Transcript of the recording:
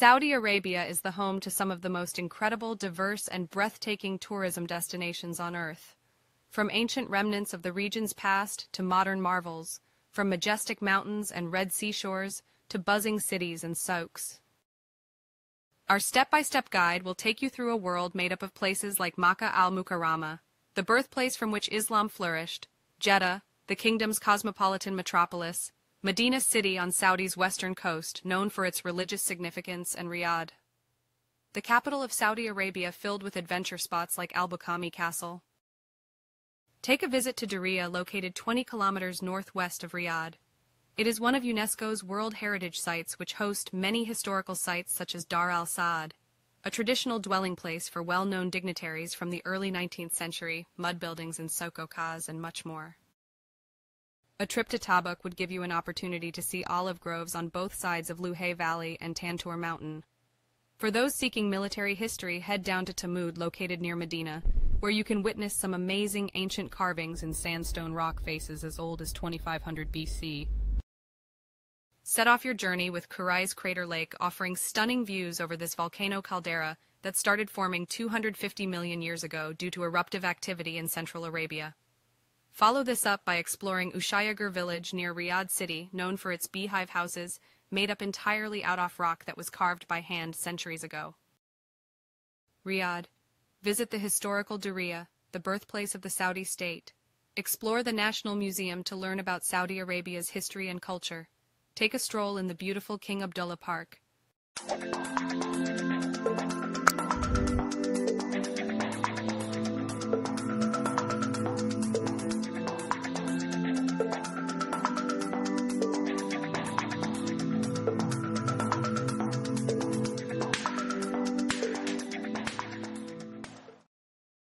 Saudi Arabia is the home to some of the most incredible, diverse, and breathtaking tourism destinations on Earth. From ancient remnants of the region's past to modern marvels, from majestic mountains and red seashores to buzzing cities and souks. Our step-by-step guide will take you through a world made up of places like Mecca al-Mukarramah, the birthplace from which Islam flourished, Jeddah, the kingdom's cosmopolitan metropolis, Medina City on Saudi's western coast, known for its religious significance, and Riyadh, the capital of Saudi Arabia, filled with adventure spots like Al-Balad Castle. Take a visit to Diriyah, located 20 kilometers northwest of Riyadh. It is one of UNESCO's World Heritage Sites, which host many historical sites such as Dar al-Saad, a traditional dwelling place for well-known dignitaries from the early 19th century, mud buildings in Souks, and much more. A trip to Tabuk would give you an opportunity to see olive groves on both sides of Luhay Valley and Tantour Mountain. For those seeking military history, head down to Tamud, located near Medina, where you can witness some amazing ancient carvings in sandstone rock faces as old as 2500 BC. Set off your journey with Kurai's Crater Lake, offering stunning views over this volcano caldera that started forming 250 million years ago due to eruptive activity in Central Arabia. Follow this up by exploring Ushayagur village near Riyadh City, known for its beehive houses, made up entirely out of rock that was carved by hand centuries ago. Riyadh. Visit the historical Diriyah, the birthplace of the Saudi state. Explore the National Museum to learn about Saudi Arabia's history and culture. Take a stroll in the beautiful King Abdullah Park.